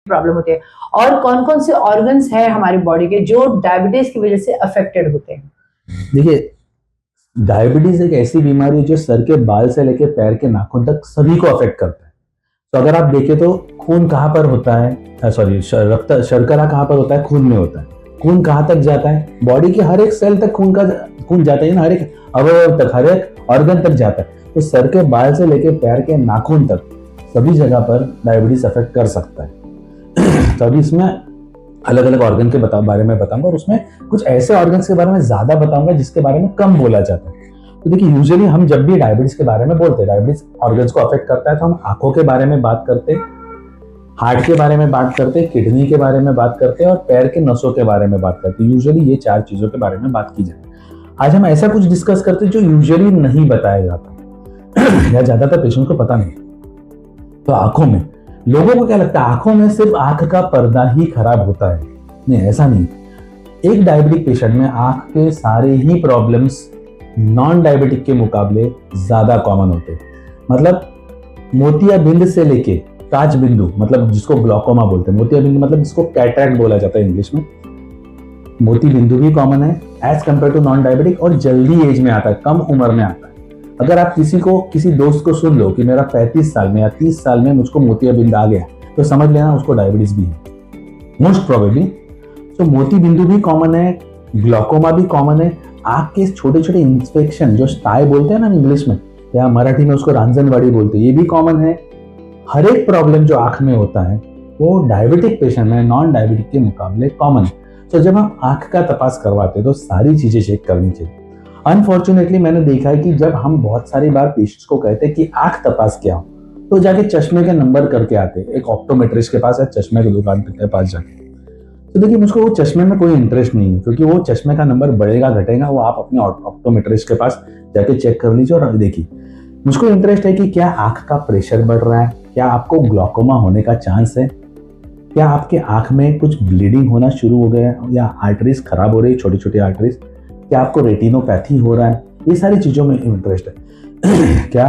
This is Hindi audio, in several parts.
प्रॉब्लम होती है, और कौन कौन से ऑर्गन्स है हमारी बॉडी के जो डायबिटीज की वजह से अफेक्टेड होते हैं? देखिए, डायबिटीज एक ऐसी बीमारी है जो सर के बाल से लेकर पैर के नाखून तक सभी को अफेक्ट करता है। तो अगर आप देखें तो खून कहाँ पर होता है, सॉरी, रक्त शर्करा कहाँ पर होता है? खून में होता है। खून कहाँ तक जाता है? बॉडी के हर एक सेल तक खून जाता है ना, हर एक अवयव तक, हर एक ऑर्गन तक जाता है। तो सर के बाल से लेकर पैर के नाखून तक सभी जगह पर डायबिटीज अफेक्ट कर सकता है। तो अभी इसमें अलग अलग ऑर्गन के बारे में बताऊंगा, और उसमें कुछ ऐसे ऑर्गन्स के बारे में ज्यादा बताऊंगा जिसके बारे में कम बोला जाता है। तो देखिए, यूजुअली हम जब भी डायबिटीज के बारे में बोलते हैं, डायबिटीज ऑर्गन्स को अफेक्ट करता है, तो हम आंखों के बारे में बात करते हैं, हार्ट के बारे में बात करते हैं, किडनी के बारे में बात करते हैं, और पैर के नसों के बारे में बात करते हैं। यूजुअली ये 4 चीजों के बारे में बात की जाती है। आज हम ऐसा कुछ डिस्कस करते हैं जो यूजुअली नहीं बताया जाता या ज्यादातर पेशेंट को पता नहीं। तो आंखों में, लोगों को क्या लगता है आंखों में सिर्फ आंख का पर्दा ही खराब होता है? नहीं, ऐसा नहीं। एक डायबिटिक पेशेंट में आंख के सारे ही प्रॉब्लम्स नॉन डायबिटिक के मुकाबले ज्यादा कॉमन होते हैं। मतलब मोतियाबिंद से लेके काच बिंदु, मतलब जिसको ग्लॉकोमा बोलते हैं, मोतियाबिंद मतलब जिसको कैटरैक्ट बोला जाता है इंग्लिश में, मोती बिंदु भी कॉमन है as compare to non diabetic, और जल्दी एज में आता है, कम उम्र में आता है। अगर आप किसी दोस्त को सुन लो कि मेरा 35 साल में या 30 साल में मुझको मोतियाबिंद आ गया, तो समझ लेना उसको डायबिटीज भी है, मोस्ट प्रोबेबली। तो मोती बिंदु भी कॉमन है, ग्लॉकोमा भी कॉमन है। आंख के छोटे छोटे इंस्पेक्शन जो स्टाई बोलते हैं ना इंग्लिश में, या मराठी में उसको रांजनवाड़ी बोलते हैं, ये भी कॉमन है। हर एक प्रॉब्लम जो आंख में होता है वो डायबिटिक पेशेंट में नॉन डायबिटिक के मुकाबले कॉमन है। तो जब हम आंख का तपास करवाते हैं तो सारी चीजें चेक करनी चाहिए। अनफॉर्चुनेटली मैंने देखा है कि जब हम बहुत सारी बार पेशेंट्स को कहते हैं कि आंख तपास क्या हो, तो जाके चश्मे के नंबर करके आते हैं, एक ऑप्टोमेट्रिस्ट के पास या चश्मे की दुकान के पास जाके। तो देखिए, मुझको वो चश्मे में कोई इंटरेस्ट नहीं है, क्योंकि वो चश्मे का नंबर बढ़ेगा घटेगा वो आप अपने ऑप्टोमेट्रिस्ट के पास जाके चेक कर लीजिए और देखिए। मुझको इंटरेस्ट है कि क्या आंख का प्रेशर बढ़ रहा है, क्या आपको ग्लॉकोमा होने का चांस है, क्या आपके आंख में कुछ ब्लीडिंग होना शुरू हो गया है, या आर्टरीज खराब हो रही है, छोटी छोटी आर्टरीज, क्या आपको रेटिनोपैथी हो रहा है, ये सारी चीजों में इंटरेस्ट है। क्या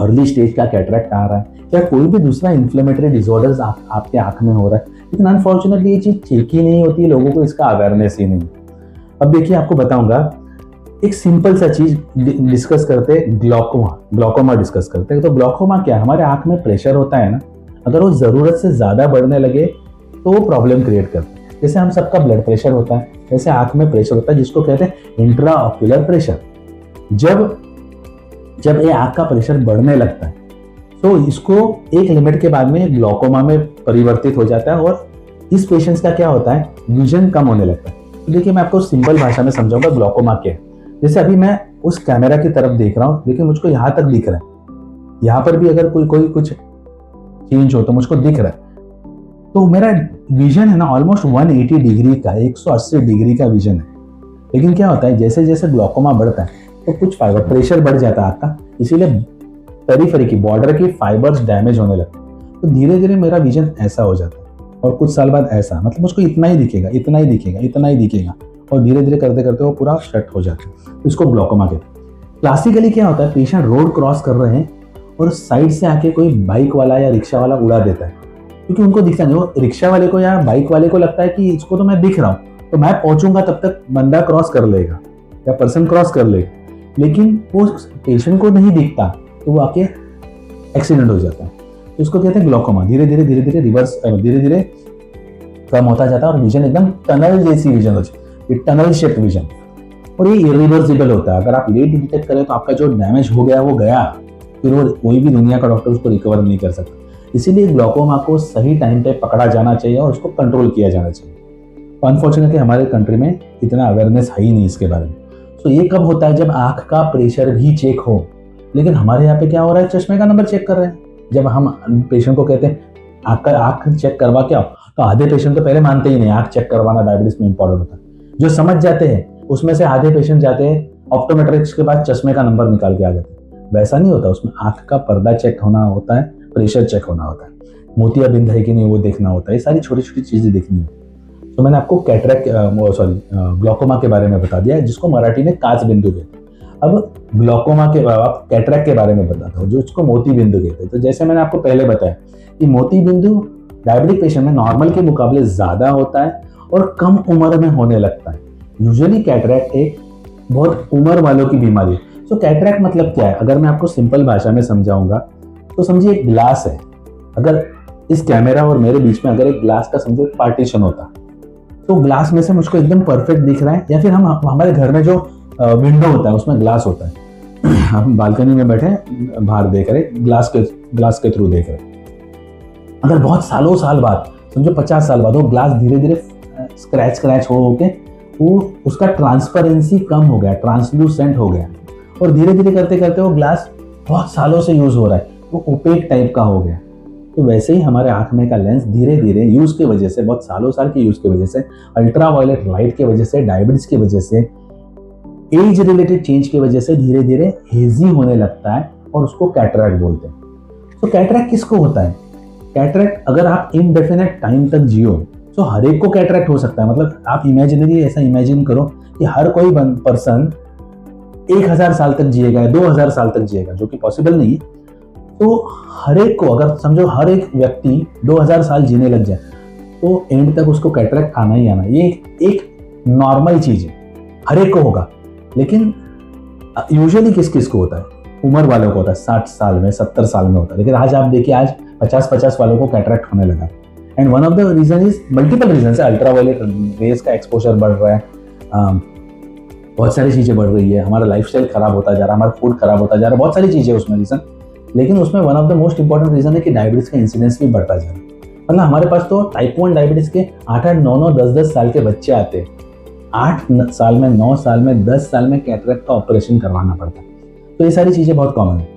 अर्ली स्टेज का कैटरैक्ट आ रहा है, क्या कोई भी दूसरा इन्फ्लेमेटरी डिसऑर्डर्स आपके आंख में हो रहा है। लेकिन अनफॉर्चुनेटली ये चीज ठीक ही नहीं होती है, लोगों को इसका अवेयरनेस ही नहीं। अब देखिए, आपको बताऊंगा एक सिंपल सा चीज डिस्कस करते हैं, ग्लॉकोमा डिस्कस करते हैं। तो ग्लॉकोमा क्या है? हमारे आंख में प्रेशर होता है ना, अगर वो जरूरत से ज्यादा बढ़ने लगे तो वो प्रॉब्लम क्रिएट करता है। जैसे हम सबका ब्लड प्रेशर होता है, जैसे आंख में प्रेशर होता है जिसको कहते हैं इंट्रा ऑक्यूलर प्रेशर। जब ये आंख का प्रेशर बढ़ने लगता है तो इसको एक लिमिट के बाद में ग्लॉकोमा में परिवर्तित हो जाता है, और इस पेशेंट्स का क्या होता है, विजन कम होने लगता है। तो देखिए, मैं आपको सिंपल भाषा में समझाऊंगा ग्लॉकोमा क्या है। जैसे अभी मैं उस कैमरा की तरफ देख रहा हूँ, लेकिन मुझको यहाँ तक दिख रहा है, यहाँ पर भी अगर कोई कुछ चेंज हो तो मुझको दिख रहा है। तो मेरा विजन है ना ऑलमोस्ट 180 डिग्री का, 180 डिग्री का विजन है। लेकिन क्या होता है, जैसे जैसे ग्लॉकोमा बढ़ता है तो कुछ फाइबर प्रेशर बढ़ जाता है आपका, इसीलिए पेरिफेरी की बॉर्डर की फाइबर्स डैमेज होने लगते हैं। तो धीरे धीरे मेरा विजन ऐसा हो जाता है, और कुछ साल बाद ऐसा, मतलब मुझको इतना ही दिखेगा, इतना ही दिखेगा, इतना ही दिखेगा, और धीरे धीरे करते करते वो पूरा शट हो जाता है। तो इसको ग्लॉकोमा कहते हैं। क्लासिकली क्या होता है, पेशेंट रोड क्रॉस कर रहे हैं और साइड से आके कोई बाइक वाला या रिक्शा वाला उड़ा देता है, क्योंकि उनको दिखता नहीं। वो रिक्शा वाले को या बाइक वाले को लगता है कि इसको तो मैं दिख रहा हूँ, तो मैं पहुंचूंगा तब तक बंदा क्रॉस कर लेगा या पर्सन क्रॉस कर लेगा, लेकिन वो पेशेंट को नहीं दिखता, तो वो आके एक्सीडेंट हो जाता है। तो इसको कहते हैं ग्लॉकोमा। धीरे धीरे धीरे धीरे रिवर्स, धीरे धीरे कम होता जाता है और विजन एकदम टनल जैसी विजन हो जाती है, टनल शेप विजन, और ये इरिवर्सिबल होता है। अगर आप लेट डिटेक्ट करें तो आपका जो डैमेज हो गया वो गया, फिर वो कोई भी दुनिया का डॉक्टर उसको रिकवर नहीं कर सकता। इसीलिए ग्लॉकोमा को सही टाइम पे पकड़ा जाना चाहिए और उसको कंट्रोल किया जाना चाहिए। तो अनफॉर्चुनेटली हमारे कंट्री में इतना अवेयरनेस है ही नहीं इसके बारे में। तो ये कब होता है, जब आंख का प्रेशर भी चेक हो। लेकिन हमारे यहाँ पे क्या हो रहा है, चश्मे का नंबर चेक कर रहे हैं। जब हम पेशेंट को कहते हैं आंख चेक करवा के आओ, तो आधे पेशेंट तो पहले मानते ही नहीं, आंख चेक करवाना डायबिटीज में इंपॉर्टेंट होता है। जो समझ जाते हैं उसमें से आधे पेशेंट जाते हैं ऑप्टोमेट्रिस्ट के पास, चश्मे का नंबर निकाल के आ जाते हैं। वैसा नहीं होता, उसमें आंख का पर्दा चेक होना होता है, प्रेशर चेक होना होता है, मोतियाबिंद है कि नहीं वो देखना होता है, ये सारी छोटी छोटी चीजें देखनी है। तो मैंने आपको ग्लॉकोमा के बारे में बता दिया, जिसको मराठी में काच बिंदु कहते हैं। अब ग्लॉकोमा के कैटरैक्ट के बारे में बताता हूँ, जो इसको मोती बिंदु कहते हैं। तो जैसे मैंने आपको पहले बताया कि मोती बिंदु डायबिटिक पेशेंट में नॉर्मल के मुकाबले ज़्यादा होता है और कम उम्र में होने लगता है। यूजुअली कैटरैक्ट एक बहुत उम्र वालों की बीमारी है। सो कैटरैक्ट मतलब क्या है, अगर मैं आपको सिंपल भाषा में समझाऊंगा तो समझिए एक ग्लास है। अगर इस कैमरा और मेरे बीच में अगर एक ग्लास का समझो पार्टीशन होता, तो ग्लास में से मुझको एकदम परफेक्ट दिख रहा है, या फिर हम हमारे घर में जो विंडो होता है उसमें ग्लास होता है, हम बालकनी में बैठे बाहर देख रहे, ग्लास के थ्रू देख रहे। अगर बहुत सालों साल बाद, समझो 50 साल बाद, वो ग्लास धीरे धीरे स्क्रैच हो के वो उसका ट्रांसपेरेंसी कम हो गया, ट्रांसलूसेंट हो गया, और धीरे धीरे करते करते वो ग्लास बहुत सालों से यूज हो रहा है, वो ओपेक टाइप का हो गया। तो वैसे ही हमारे आंख में का लेंस धीरे धीरे यूज की वजह से, बहुत सालों साल के यूज की वजह से, अल्ट्रावायलेट लाइट की वजह से, डायबिटीज की वजह से, एज रिलेटेड चेंज की वजह से धीरे धीरे हेजी होने लगता है और उसको कैटरैक्ट बोलते हैं। तो कैटरैक्ट किसको होता है? कैटरैक्ट अगर आप इनडेफिनेट टाइम तक जियो तो हर एक को कैटरैक्ट हो सकता है। मतलब आप इमेजिनरी ऐसा इमेजिन करो कि हर कोई पर्सन 1000 साल तक जिएगा, 2000 साल तक जिएगा, जो कि पॉसिबल नहीं है। तो हर एक को, अगर समझो हर एक व्यक्ति 2000 साल जीने लग जाए तो एंड तक उसको कैटरैक्ट आना ही आना, ये एक नॉर्मल चीज है, हर एक को होगा। लेकिन यूजुअली किस किस को होता है? उम्र वालों को होता है, 60 साल में, 70 साल में होता है। लेकिन आज आप देखिए, आज 50-50 वालों को कैटरैक्ट होने लगा। And one of the reason is, multiple reason है। अल्ट्रावायलेट रेज का एक्सपोजर बढ़ रहा है, बहुत सारी चीजें बढ़ रही है, हमारा लाइफस्टाइल खराब होता जा रहा है, हमारा फूड खराब होता जा रहा है, बहुत सारी चीजें उसमें रीजन। लेकिन उसमें one of the most important reason है कि डायबिटीज का इंसिडेंस भी बढ़ता जा रहा है। मतलब हमारे पास तो टाइप 1 डायबिटीज के 8-8, 9-9, 10-10 साल के बच्चे आते हैं। 8 साल में, 9 साल में, 10 साल में कैटरैक्ट का ऑपरेशन करवाना पड़ता है। तो ये सारी चीजें बहुत कॉमन है।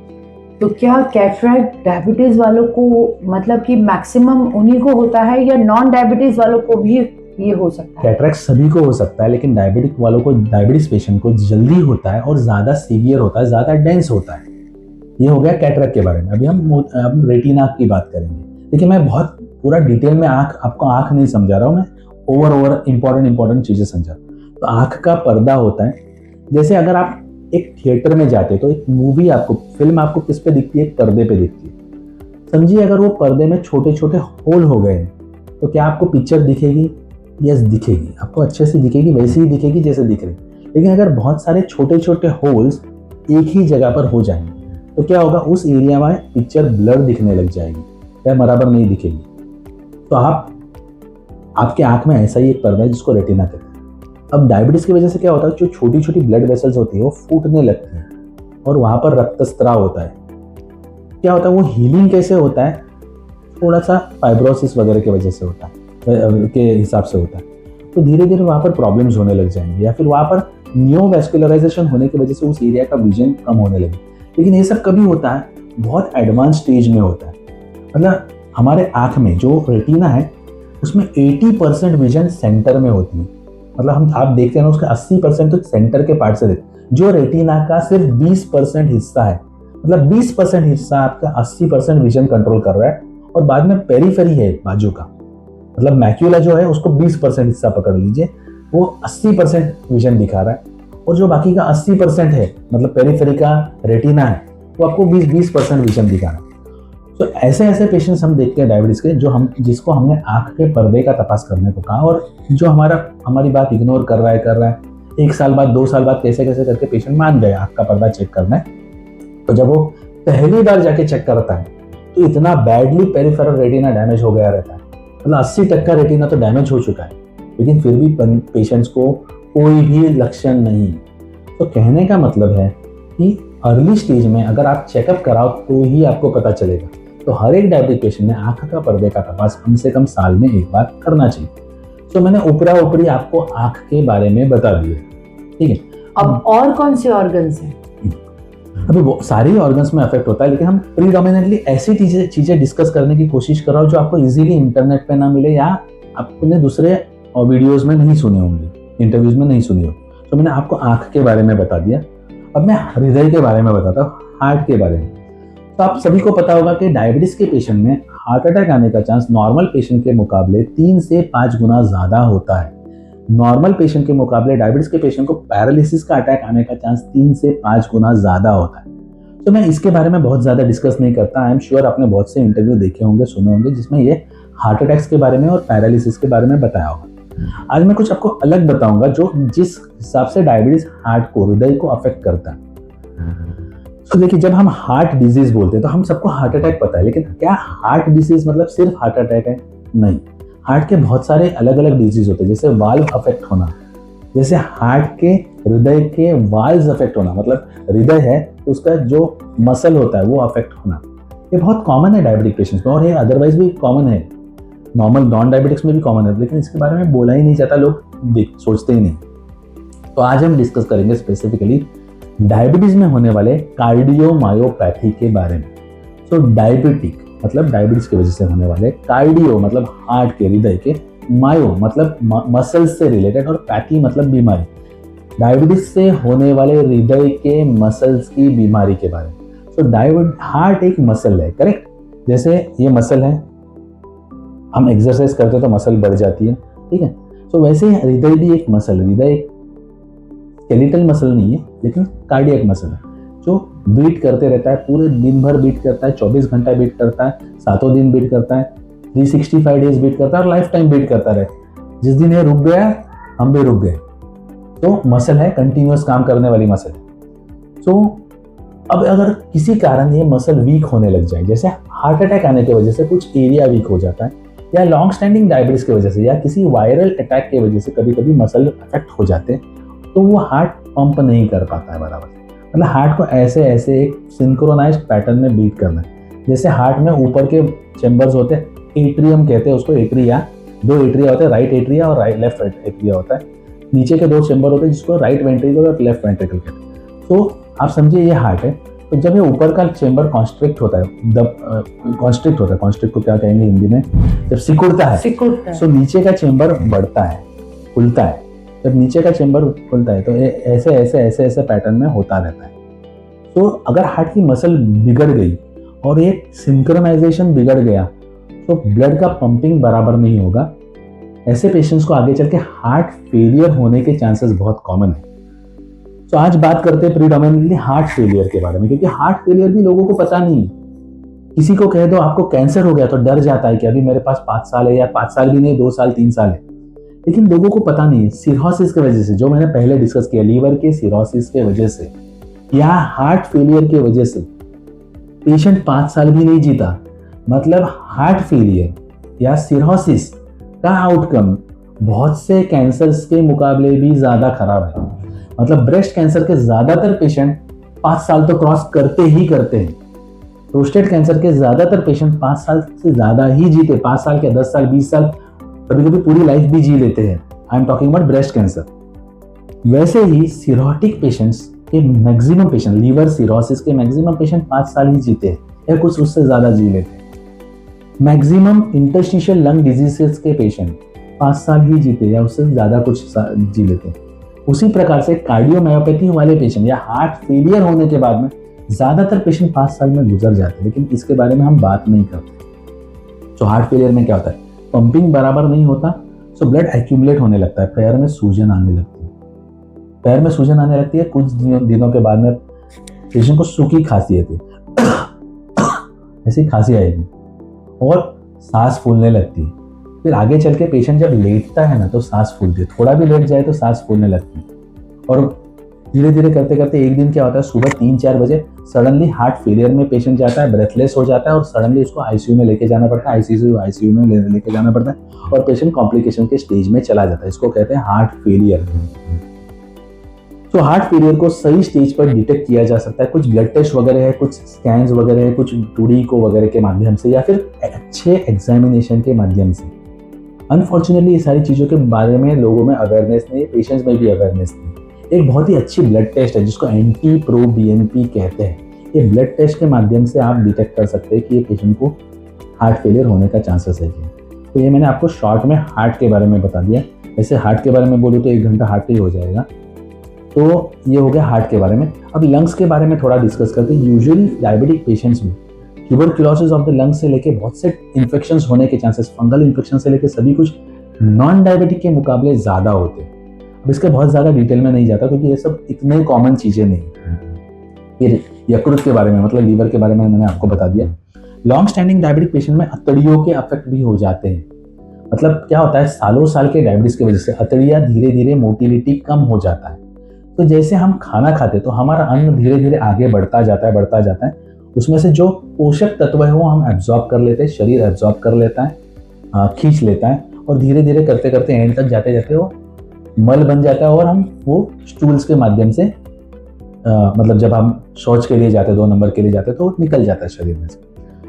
तो क्या कैटरैक्ट डायबिटीज वालों को, मतलब कि मैक्सिमम उन्हीं को होता है, या नॉन डायबिटीज वालों को भी ये हो सकता है? कैटरैक्ट सभी को हो सकता है, लेकिन डायबिटिक वालों को, डायबिटीज पेशेंट को जल्दी होता है और ज्यादा सीवियर होता है, ज्यादा डेंस होता है। ये हो गया कैटरैक्ट के बारे में। अभी हम रेटिना की बात करेंगे। देखिए, मैं बहुत पूरा डिटेल में आपको आंख नहीं समझा रहा हूँ, मैं ओवर इंपॉर्टेंट चीजें समझा। तो आंख का पर्दा होता है। जैसे अगर आप एक थिएटर में जाते तो एक मूवी आपको, फिल्म आपको किस पे दिखती है? एक पर्दे पे दिखती है। समझिए अगर वो पर्दे में छोटे छोटे होल हो गए तो क्या आपको पिक्चर दिखेगी? यस, दिखेगी, आपको अच्छे से दिखेगी, वैसे ही दिखेगी जैसे दिख रही। लेकिन अगर बहुत सारे छोटे छोटे होल्स एक ही जगह पर हो जाएंगे तो क्या होगा? उस एरिया में पिक्चर ब्लर दिखने लग जाएगी या बराबर नहीं दिखेगी। तो आपके आंख में ऐसा ही एक पर्दा है जिसको रेटिना कहते हैं। अब डायबिटीज की वजह से क्या होता है? जो छोटी छोटी ब्लड वेसल्स होती है वो फूटने लगती है और वहां पर रक्तस्राव होता है। क्या होता है? वो हीलिंग कैसे होता है? थोड़ा सा फाइब्रोसिस वगैरह की वजह से होता है, के हिसाब से होता है। तो धीरे धीरे वहां पर प्रॉब्लम्स होने लग जाएंगे, या फिर वहां पर नियोवैस्कुलराइजेशन होने की वजह से उस एरिया का विजन कम होने लगे। लेकिन ये सब कभी होता है? बहुत एडवांस स्टेज में होता है। मतलब हमारे आंख में जो रेटिना है उसमें 80% विजन सेंटर में होती है। मतलब आप देखते हैं ना, उसका 80% तो सेंटर के पार्ट से देखते। जो रेटिना का सिर्फ 20% हिस्सा है, मतलब 20% हिस्सा आपका 80% विजन कंट्रोल कर रहा है, और बाद में पेरीफेरी है बाजू का, मतलब मैक्यूला जो है उसको 20% हिस्सा पकड़ लीजिए, वो 80% विजन दिखा रहा है, और जो बाकी का 80% है, मतलब पेरीफेरी का रेटिना है, वो आपको 20% विजन दिखा रहा है। तो ऐसे पेशेंट्स हम देखते हैं डायबिटीज के, जिसको हमने आंख के पर्दे का तपास करने को कहा, और जो हमारी बात इग्नोर कर रहा है। 1 साल बाद, 2 साल बाद कैसे करके पेशेंट मान गए आंख का पर्दा चेक करना है। तो जब वो पहली बार जाके चेक करता है तो इतना बैडली पेरिफेरल रेटिना डैमेज हो गया रहता है, मतलब 80% रेटिना तो डैमेज हो चुका है, लेकिन फिर भी पेशेंट्स को कोई भी लक्षण नहीं। तो कहने का मतलब है कि अर्ली स्टेज में अगर आप चेकअप कराओ तो ही आपको पता चलेगा। तो हर एक डायबिटिक पेशेंट ने आंख का पर्दे का तपास कम से कम साल में एक बार करना चाहिए। तो मैंने ऊपरी आपको आंख के बारे में बता दिया, ठीक है। अब और कौन से ऑर्गन्स हैं? अभी वो सारी ऑर्गन्स में अफेक्ट होता है, लेकिन हम प्रीडोमिनेंटली ऐसी चीजें डिस्कस करने की कोशिश कर रहा हूँ जो आपको इजीली इंटरनेट पे ना मिले, या आपने दूसरे वीडियोस में नहीं सुने होंगे, इंटरव्यूज में नहीं सुनी हो। तो मैंने आपको आंख के बारे में बता दिया। अब मैं हृदय के बारे में बताता हूँ, हार्ट के बारे में। तो आप सभी को पता होगा कि डायबिटीज के पेशेंट में हार्ट अटैक आने का चांस नॉर्मल पेशेंट के मुकाबले 3 से 5 गुना ज्यादा होता है। नॉर्मल पेशेंट के मुकाबले डायबिटीज के पेशेंट को पैरालिसिस का अटैक आने का चांस 3 से 5 गुना ज्यादा होता है। तो मैं इसके बारे में बहुत ज्यादा डिस्कस नहीं करता। आई एम श्योर आपने बहुत से इंटरव्यू देखे होंगे, सुने होंगे, जिसमें ये हार्ट अटैक्स के बारे में और पैरालिसिस के बारे में बताया होगा। आज मैं कुछ आपको अलग बताऊंगा जो जिस हिसाब से डायबिटीज हार्ट को, हृदय को अफेक्ट करता है। तो देखिए, जब हम हार्ट डिजीज बोलते हैं तो हम सबको हार्ट अटैक पता है, लेकिन क्या हार्ट डिजीज मतलब सिर्फ हार्ट अटैक है? नहीं, हार्ट के बहुत सारे अलग अलग डिजीज होते हैं, जैसे वाल्व अफेक्ट होना, जैसे हार्ट के हृदय के वाल्व्स अफेक्ट होना, मतलब हृदय है तो उसका जो मसल होता है वो अफेक्ट होना। ये बहुत कॉमन है डायबिटिक पेशेंट्स में, और ये अदरवाइज भी कॉमन है, नॉर्मल नॉन डायबिटिक्स में भी कॉमन है, लेकिन इसके बारे में बोला ही नहीं जाता, लोग सोचते ही नहीं। तो आज हम डिस्कस करेंगे स्पेसिफिकली डायबिटीज में होने वाले कार्डियोमायोपैथी के बारे में। तो डायबिटिक मतलब डायबिटीज की वजह से होने वाले, कार्डियो मतलब हार्ट के, हृदय के, मायो मतलब मसल्स से रिलेटेड, और पैथी मतलब बीमारी, डायबिटीज से होने वाले हृदय के मसल्स की बीमारी के बारे में। तो हार्ट एक मसल है, करेक्ट? जैसे ये मसल है, हम एक्सरसाइज करते हैं तो मसल बढ़ जाती है, ठीक है? तो वैसे ही हृदय भी एक मसल है। हृदय एक स्केलेटल मसल नहीं है, लेकिन कार्डियक मसल है जो बीट करते रहता है, पूरे दिन भर बीट करता है, 24 घंटा बीट करता है, 7 दिन बीट करता है, 365 डेज बीट करता है और लाइफ टाइम बीट करता रहे। जिस दिन ये रुक गया हम भी रुक गए। तो मसल है, कंटिन्यूअस काम करने वाली मसल है। तो अब अगर किसी कारण ये मसल वीक होने लग जाए, जैसे हार्ट अटैक आने की वजह से कुछ एरिया वीक हो जाता है, या लॉन्ग स्टैंडिंग डायबिटीज की वजह से, या किसी वायरल अटैक की वजह से कभी कभी मसल अफेक्ट हो जाते हैं, तो वो हार्ट पंप नहीं कर पाता है बराबर। मतलब हार्ट को ऐसे ऐसे एक सिंक्रोनाइज्ड पैटर्न में बीट करना है। जैसे हार्ट में ऊपर के चैम्बर्स होते हैं, एट्रियम कहते हैं उसको, एट्रिया, 2 एट्रिया होते हैं, राइट एट्रिया और लेफ्ट एट्रिया होता है। नीचे के 2 चैम्बर होते हैं जिसको राइट वेंट्रिकल और लेफ्ट वेंट्रिकल कहते हैं। तो आप समझिए ये हार्ट है, तो जब ये ऊपर का चैम्बर कॉन्स्ट्रिक्ट होता है, कॉन्स्ट्रिक्ट को क्या कहेंगे हिंदी में, जब सिकुड़ता है, तो नीचे का चैम्बर बढ़ता है, खुलता है। जब नीचे का चैम्बर खुलता है तो ऐसे ऐसे ऐसे ऐसे पैटर्न में होता रहता है। तो अगर हार्ट की मसल बिगड़ गई और एक सिंक्रोनाइजेशन बिगड़ गया तो ब्लड का पंपिंग बराबर नहीं होगा। ऐसे पेशेंट्स को आगे चल के हार्ट फेलियर होने के चांसेस बहुत कॉमन है। तो आज बात करते हैं प्रीडोमिनेंटली हार्ट फेलियर के बारे में, क्योंकि हार्ट फेलियर भी लोगों को पता नहीं है। किसी को कह दो आपको कैंसर हो गया तो डर जाता है कि अभी मेरे पास 5 साल है, या 5 साल भी नहीं, 2 साल 3 साल है, लेकिन लोगों को पता नहीं है। सिरोसिस की वजह से, जो मैंने पहले डिस्कस किया, लीवर के सिरोसिस के वजह से या हार्ट फेलियर की वजह से पेशेंट 5 साल भी नहीं जीता। मतलब हार्ट फेलियर या सिरोसिस का आउटकम बहुत से कैंसर्स के मुकाबले भी ज्यादा खराब है। मतलब ब्रेस्ट कैंसर के ज्यादातर पेशेंट 5 साल तो क्रॉस करते ही करते हैं। प्रोस्टेट कैंसर के ज्यादातर पेशेंट 5 साल से ज्यादा ही जीते, 5 साल के 10 साल 20 साल, कभी कभी पूरी लाइफ भी जी लेते हैं। I am talking about breast cancer. वैसे ही सिरोटिक पेशेंट्स के मैक्सिमम पेशेंट, लीवर सिरोसिस के मैक्सिमम पेशेंट 5 साल ही जीते हैं या कुछ उससे ज्यादा जी लेते हैं। मैक्सिमम इंटरस्टिशियल लंग डिजीजेस के पेशेंट 5 साल ही जीते या उससे ज्यादा कुछ जी लेते हैं। उसी प्रकार से कार्डियोमायोपैथी वाले पेशेंट या हार्ट फेलियर होने के बाद में ज्यादातर पेशेंट 5 साल में गुजर जाते हैं, लेकिन इसके बारे में हम बात नहीं करते। तो हार्ट फेलियर में क्या होता है, पंपिंग बराबर नहीं होता, सो ब्लड एक्यूमुलेट होने लगता है, पैर में सूजन आने लगती है। पैर में सूजन आने लगती है, कुछ दिनों के बाद में पेशेंट को सूखी खांसी आती है, ऐसी खांसी आएगी और सांस फूलने लगती है। फिर आगे चल के पेशेंट जब लेटता है ना तो सांस फूलती है, थोड़ा भी लेट जाए तो सांस फूलने लगती है। और धीरे धीरे करते करते एक दिन क्या होता है, सुबह 3-4 बजे सडनली हार्ट फेलियर में पेशेंट जाता है, ब्रेथलेस हो जाता है और सडनली उसको आईसीयू में लेके जाना पड़ता है, आईसीयू में लेके जाना पड़ता है और पेशेंट कॉम्प्लिकेशन के स्टेज में चला जाता है। इसको कहते हैं हार्ट फेलियर। तो हार्ट फेलियर को सही स्टेज पर डिटेक्ट किया जा सकता है, कुछ ब्लड टेस्ट वगैरह है, कुछ स्कैन्स वगैरह है, कुछ टूडीको वगैरह के माध्यम से, या फिर अच्छे एग्जामिनेशन के माध्यम से। अनफॉर्चुनेटली ये सारी चीज़ों के बारे में लोगों में अवेयरनेस नहीं है, पेशेंट्स में भी अवेयरनेस नहीं। एक बहुत ही अच्छी ब्लड टेस्ट है जिसको NT-proBNP कहते हैं। ये ब्लड टेस्ट के माध्यम से आप डिटेक्ट कर सकते हैं कि ये पेशेंट को हार्ट फेलियर होने का चांसेस है। तो ये मैंने आपको शॉर्ट में हार्ट के बारे में बता दिया। वैसे हार्ट के बारे में बोलूँ तो 1 घंटा हार्ट ही हो जाएगा। तो ये हो गया हार्ट के बारे में। अब लंग्स के बारे में थोड़ा डिस्कस करते हैं। यूजुअली डायबिटिक पेशेंट्स में ट्यूबरक्लोसिस ऑफ द लंग्स से लेके बहुत से इन्फेक्शंस होने के चांसेस, फंगल इन्फेक्शन से लेके सभी कुछ नॉन डायबिटिक के मुकाबले ज़्यादा होते हैं। अब इसके बहुत ज़्यादा डिटेल में नहीं जाता क्योंकि ये सब इतने कॉमन चीज़ें नहीं। फिर यकृत के बारे में, मतलब लीवर के बारे में मैंने आपको बता दिया। लॉन्ग स्टैंडिंग डायबिटिक पेशेंट में अतड़ियों के अफेक्ट भी हो जाते हैं। मतलब क्या होता है, सालों साल के डायबिटीज की वजह से अतड़ियाँ धीरे धीरे मोटिलिटी कम हो जाता है। तो जैसे हम खाना खाते तो हमारा अन्न धीरे धीरे आगे बढ़ता जाता है, उसमें से जो पोषक तत्व है वो हम एब्जॉर्ब कर लेते हैं, शरीर एब्जॉर्ब कर लेता है, खींच लेता है, और धीरे धीरे करते करते एंड तक जाते जाते वो मल बन जाता है, और हम वो स्टूल्स के माध्यम से मतलब जब हम शौच के लिए जाते हैं, 2 नंबर के लिए जाते हैं, तो निकल जाता है शरीर में से।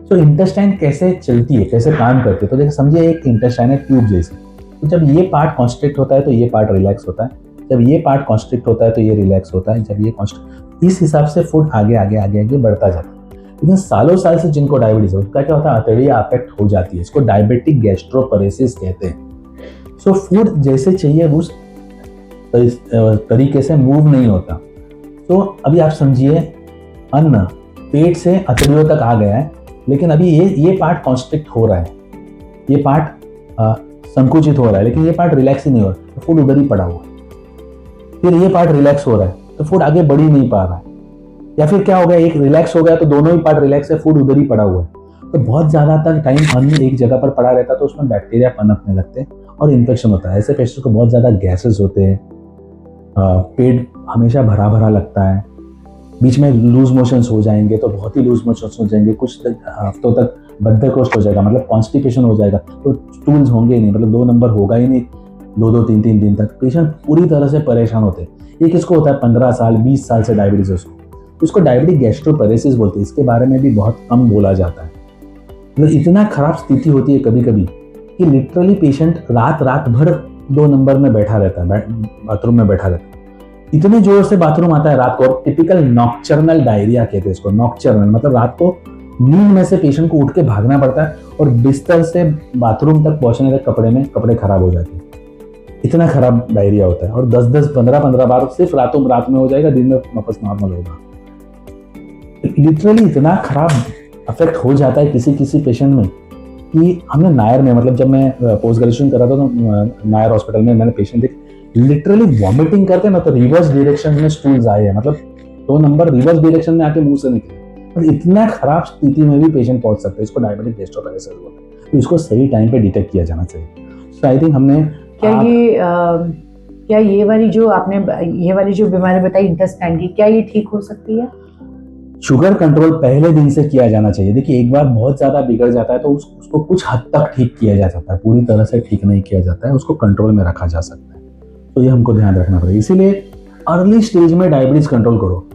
तो इंटेस्टाइन कैसे चलती है, कैसे काम करती है, तो देखिए समझिए एक इंटेस्टाइन है ट्यूब जैसी। तो जब ये पार्ट कॉन्स्ट्रिक्ट होता है तो ये पार्ट रिलैक्स होता है, जब ये पार्ट कॉन्स्ट्रिक्ट होता है तो ये रिलैक्स होता है, जब ये इस हिसाब से फूड आगे आगे आगे आगे बढ़ता जाता है। लेकिन सालों साल से जिनको डायबिटीज है उसका क्या होता है, अतड़ियाँ अफेक्ट हो जाती है, इसको डायबिटिक गैस्ट्रोपरेसिस कहते हैं। सो फूड जैसे चाहिए उस तरीके से मूव नहीं होता। तो अभी आप समझिए अन्न पेट से अतड़ियों तक आ गया है, लेकिन अभी ये पार्ट कॉन्स्ट्रिक्ट हो रहा है, ये पार्ट संकुचित हो रहा है, लेकिन ये पार्ट रिलैक्स ही नहीं हो रहा, तो फूड उधर ही पड़ा हुआ है। फिर ये पार्ट रिलैक्स हो रहा है तो फूड आगे बढ़ ही नहीं पा रहा है, या फिर क्या हो गया, एक रिलैक्स हो गया तो दोनों ही पार्ट रिलैक्स है, फूड उधर ही पड़ा हुआ है। तो बहुत ज्यादा तक टाइम अन्न एक जगह पर पड़ा रहता है तो उसमें बैक्टीरिया पनपने लगते हैं और इन्फेक्शन होता है। ऐसे पेशेंट को बहुत ज्यादा गैसेस होते हैं, पेट हमेशा भरा भरा लगता है, बीच में लूज मोशंस हो जाएंगे तो बहुत ही लूज मोशंस हो जाएंगे, कुछ हफ्तों तक बद्धकोष्ठ हो जाएगा, मतलब कॉन्स्टिपेशन हो जाएगा, तो स्टूल्स होंगे ही नहीं, मतलब 2 नंबर होगा ही नहीं 2 3 दिन तक। पेशेंट पूरी तरह से परेशान होते हैं। ये किसको होता है, 15 साल 20 साल से डायबिटीज उसको, इसको डायबिटिक गैस्ट्रोपरेसिस बोलते हैं। इसके बारे में भी बहुत कम बोला जाता है। मतलब इतना खराब स्थिति होती है कभी कभी कि लिटरली पेशेंट रात भर 2 नंबर में बैठा रहता है, बाथरूम में बैठा रहता है, इतने जोर से बाथरूम आता है रात को। और टिपिकल नॉक्चर्नल डायरिया कहते हैं इसको। नॉक्चर्नल मतलब रात को नींद में से पेशेंट को उठ के भागना पड़ता है और बिस्तर से बाथरूम तक पहुंचने तक कपड़े खराब हो जाते हैं, इतना खराब डायरिया होता है। और 10 15 बार सिर्फ रात में हो जाएगा, दिन में वापस नॉर्मल होगा। लिटरली इतना खराब अफेक्ट हो जाता है किसी पेशेंट में कि हमने नायर में, मतलब जब मैं पोस्ट ग्रेजुएशन कर रहा था तो नायर हॉस्पिटल में मैंने पेशेंट देख लिटरली वॉमिटिंग करते ना तो रिवर्स डायरेक्शन में स्टूल्स आए हैं, मतलब 2 नंबर रिवर्स डायरेक्शन में आके मुंह से निकले। मतलब इतना खराब स्थिति में भी पेशेंट पहुंच सकते हैं। इसको डायबिटिक गैस्ट्रोपरेसिस बोलते हैं। तो इसको सही टाइम पे डिटेक्ट किया जाना चाहिए। सो आई थिंक हमने क्या ये वाली जो बीमारी बताई इंटेस्टाइन की, क्या ये ठीक हो सकती है? शुगर कंट्रोल पहले दिन से किया जाना चाहिए। देखिए एक बार बहुत ज्यादा बिगड़ जाता है तो उसको कुछ हद तक ठीक किया जा सकता है, पूरी तरह से ठीक नहीं किया जाता है, उसको कंट्रोल में रखा जा सकता है। तो ये हमको ध्यान रखना पड़ेगा। इसीलिए अर्ली स्टेज में डायबिटीज कंट्रोल करो।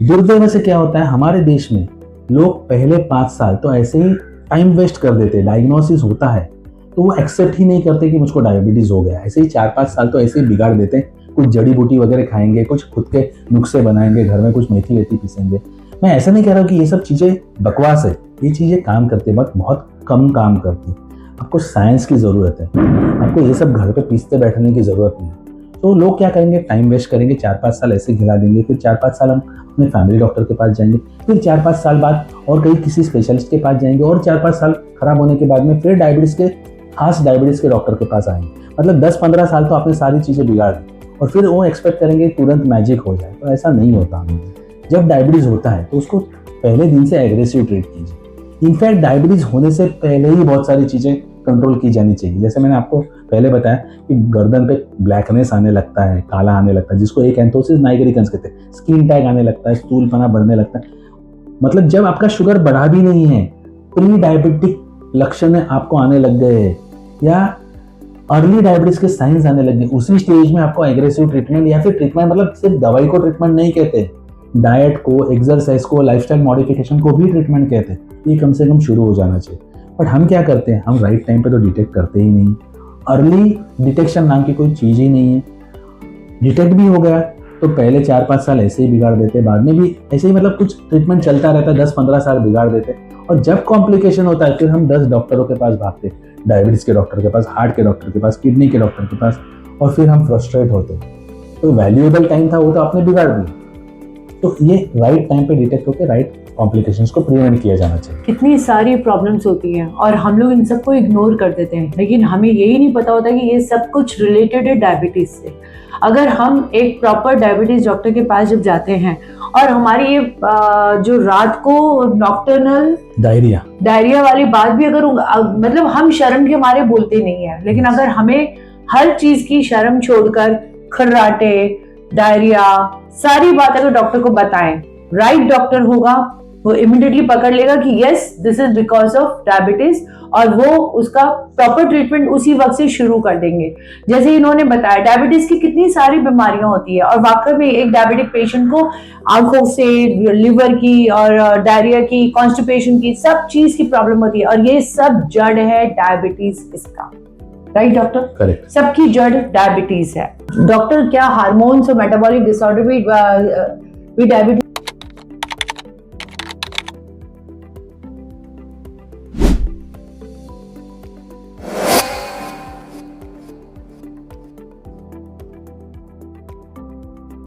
दुर्दैव से क्या होता है, हमारे देश में लोग पहले 5 साल तो ऐसे ही टाइम वेस्ट कर देते हैं। डायग्नोसिस होता है तो वो एक्सेप्ट ही नहीं करते कि मुझको डायबिटीज हो गया। ऐसे ही 4-5 साल तो ऐसे ही बिगाड़ देते हैं। कुछ जड़ी बूटी वगैरह खाएंगे, कुछ खुद के नुस्खे बनाएंगे, घर में कुछ मेथी वेथी पीसेंगे। मैं ऐसा नहीं कह रहा हूँ कि ये सब चीज़ें बकवास है, ये चीज़ें काम करती है, बट बहुत कम काम करती है। आपको साइंस की ज़रूरत है, आपको ये सब घर पे पीसते बैठने की ज़रूरत नहीं है। तो लोग क्या करेंगे, टाइम वेस्ट करेंगे, 4-5 साल ऐसे खिला देंगे, फिर 4-5 साल हम अपने फैमिली डॉक्टर के पास जाएंगे, फिर 4-5 साल बाद और कहीं किसी स्पेशलिस्ट के पास जाएंगे, और 4-5 साल खराब होने के बाद में फिर खास डायबिटीज़ के डॉक्टर के पास आएंगे। मतलब 10-15 साल तो आपने सारी चीज़ें बिगाड़ दी और फिर वो एक्सपेक्ट करेंगे तुरंत मैजिक हो जाए, तो ऐसा नहीं होता। जब डायबिटीज़ होता है तो उसको पहले दिन से एग्रेसिव ट्रीट कीजिए। इनफैक्ट डायबिटीज़ होने से पहले ही बहुत सारी चीज़ें कंट्रोल की जानी चाहिए। जैसे मैंने आपको पहले बताया कि गर्दन पे ब्लैकनेस आने लगता है, काला आने लगता है, जिसको एकैंथोसिस नाइग्रिकन्स कहते हैं, स्किन टैग आने लगता है, स्थूलपना बढ़ने लगता है। मतलब जब आपका शुगर बढ़ा भी नहीं है, प्री डायबिटिक लक्षण आपको आने लग गए या अर्ली डायबिटीज के साइंस आने लग गए, उसी स्टेज में आपको एग्रेसिव ट्रीटमेंट या फिर ट्रीटमेंट, मतलब सिर्फ दवाई को ट्रीटमेंट नहीं कहते, डाइट को, एक्सरसाइज को, लाइफस्टाइल मॉडिफिकेशन को भी ट्रीटमेंट कहते हैं। ये कम से कम शुरू हो जाना चाहिए। बट हम क्या करते हैं, हम राइट टाइम पे तो डिटेक्ट करते ही नहीं। अर्ली डिटेक्शन नाम की कोई चीज़ ही नहीं है। डिटेक्ट भी हो गया तो पहले 4-5 साल ऐसे ही बिगाड़ देते, बाद में भी ऐसे ही, मतलब कुछ ट्रीटमेंट चलता रहता है, 10-15 साल बिगाड़ देते, और जब कॉम्प्लिकेशन होता है फिर हम 10 डॉक्टरों के पास भागते, डायबिटीज के डॉक्टर के पास, हार्ट के डॉक्टर के पास, किडनी के डॉक्टर के पास, और फिर हम फ्रस्ट्रेट होते। तो वैल्यूएबल टाइम था वो तो आपने बिगाड़ दिया। तो ये राइट टाइम पे डिटेक्ट होकर राइट कॉम्प्लिकेशंस को प्रिवेंट किया जाना चाहिए। कितनी सारी प्रॉब्लम्स होती हैं और हम लोग इन सबको इग्नोर कर देते हैं, लेकिन हमें यही नहीं पता होता कि ये सब कुछ रिलेटेड है डायबिटीज से। अगर हम एक प्रॉपर डायबिटीज डॉक्टर के पास जब जाते हैं और हमारी ये जो रात को नॉक्टर्नल डायरिया वाली बात भी अगर मतलब हम शर्म के मारे बोलते नहीं है, लेकिन अगर हमें हर चीज की शर्म छोड़कर खर्राटे, डायरिया, सारी बात अगर डॉक्टर को बताएं, राइट डॉक्टर होगा, वो इमिडिएटली पकड़ लेगा कि yes this is because of diabetes, और वो उसका प्रॉपर ट्रीटमेंट उसी वक्त से शुरू कर देंगे। जैसे इन्होंने बताया डायबिटीज की कितनी सारी बीमारियां होती है, और वाकई में एक डायबिटिक पेशेंट को आंखों से, लिवर की और डायरिया की, कॉन्स्टिपेशन की, सब चीज की प्रॉब्लम होती है, और ये सब जड़ है डायबिटीज इसका। Right doctor? करेक्ट। सबकी जड़ डायबिटीज है। डॉक्टर क्या हार्मोन्स और मेटाबॉलिक डिसऑर्डर भी डायबिटीज